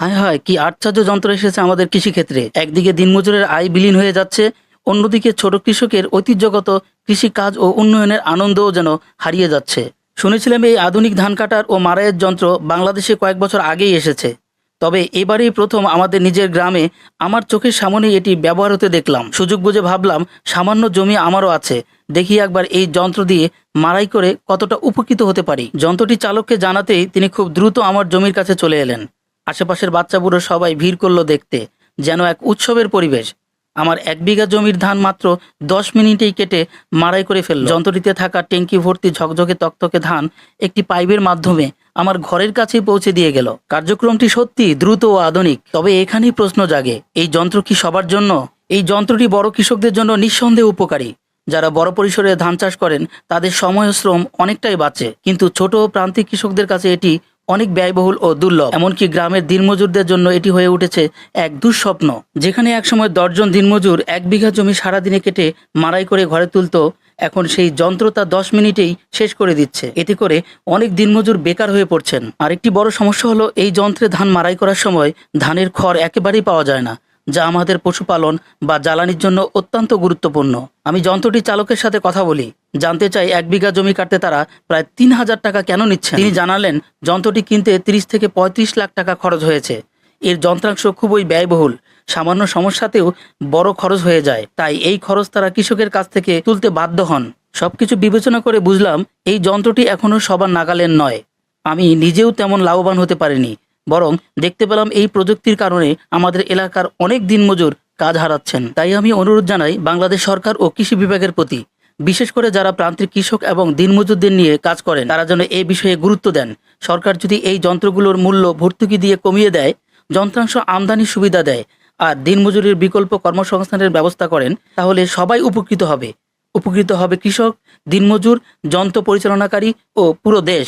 হায় হায়, কি আশ্চর্য যন্ত্র এসেছে আমাদের কৃষিক্ষেত্রে। একদিকে দিনমজুরের আয় বিলীন হয়ে যাচ্ছে, অন্যদিকে ছোট কৃষকের ঐতিহ্যগত কৃষিকাজ ও উন্নয়নের আনন্দও যেন হারিয়ে যাচ্ছে। শুনেছিলাম এই আধুনিক ধান কাটার ও মাড়াইয়ের যন্ত্র বাংলাদেশে কয়েক বছর আগেই এসেছে, তবে এবারেই প্রথম আমাদের নিজের গ্রামে আমার চোখের সামনে এটি ব্যবহার হতে দেখলাম। সুযোগ বুঝে ভাবলাম, সামান্য জমি আমারও আছে, দেখি একবার এই যন্ত্র দিয়ে মাড়াই করে কতটা উপকৃত হতে পারি। যন্ত্রটি চালককে জানাতেই তিনি খুব দ্রুত আমার জমির কাছে চলে এলেন। আশেপাশের বাচ্চা বুড়ো সবাই ভিড় করলো দেখতে, যেন এক উৎসবের পরিবেশ। আমার 1 বিঘা জমির ধান মাত্র 10 মিনিটেই কেটে মাড়াই করে ফেলল। যন্ত্রটিতে থাকা ট্যাঙ্কি ভর্তি ঝকঝকে তকতকে ধান একটি পাইপের মাধ্যমে আমার ঘরের কাছে পৌঁছে দিয়ে গেল। কার্যক্রমটি সত্যি দ্রুত ও আধুনিক। তবে এখানেই প্রশ্ন জাগে, এই যন্ত্র কি সবার জন্য? এই যন্ত্রটি বড় কৃষকদের জন্য নিঃসন্দেহে উপকারী। যারা বড় পরিসরে ধান চাষ করেন তাদের সময় ও শ্রম অনেকটাই বাঁচে, কিন্তু ছোট ও প্রান্তিক কৃষকদের কাছে এটি অনেক ব্যয়বহুল ও দুর্লভ। এমনকি গ্রামের দিনমজুরদের জন্য এটি হয়ে উঠেছে এক দুঃস্বপ্ন। যেখানে একসময় 10 জন দিনমজুর 1 বিঘা জমি সারাদিনে কেটে মাড়াই করে ঘরে তুলতো, এখন সেই যন্ত্র তা 10 মিনিটেই শেষ করে দিচ্ছে। এতে করে অনেক দিনমজুর বেকার হয়ে পড়ছেন। আরেকটি বড় সমস্যা হলো, এই যন্ত্রে ধান মাড়াই করার সময় ধানের খড় একেবারেই পাওয়া যায় না, যা আমাদের পশুপালন বা জ্বালানির জন্য অত্যন্ত গুরুত্বপূর্ণ। আমি যন্ত্রটির চালকের সাথে কথা বলি, জানতে চাই 1 বিঘা জমি কাটতে তারা প্রায় 3000 টাকা কেন নিচ্ছেন। তিনি জানালেন, যন্ত্রটি কিনতে 30 থেকে 35 লাখ টাকা খরচ হয়েছে। এর যন্ত্রাংশ খুবই ব্যয়বহুল, সামান্য সমস্যাতেও বড় খরচ হয়ে যায়, তাই এই খরচ তারা কৃষকের কাছ থেকে তুলতে বাধ্য হন। সবকিছু বিবেচনা করে বুঝলাম, এই যন্ত্রটি এখনো সবার নাগালের নয়। আমি নিজেও তেমন লাভবান হতে পারিনি, বরং দেখতে পেলাম এই প্রযুক্তির কারণে আমাদের এলাকার অনেক দিনমজুর কাজ হারাচ্ছেন। তাই আমি অনুরোধ জানাই বাংলাদেশ সরকার ও কৃষি বিভাগের প্রতি, বিশেষ করে যারা প্রান্তিক কৃষক এবং দিনমজুরদের নিয়ে কাজ করেন, তারা যেন এই বিষয়ে গুরুত্ব দেন। সরকার যদি এই যন্ত্রগুলোর মূল্য ভর্তুকি দিয়ে কমিয়ে দেয়, যন্ত্রাংশ আমদানির সুবিধা দেয় আর দিনমজুরির বিকল্প কর্মসংস্থানের ব্যবস্থা করেন, তাহলে সবাই উপকৃত হবে। উপকৃত হবে কৃষক, দিনমজুর, যন্ত্র পরিচালনাকারী ও পুরো দেশ।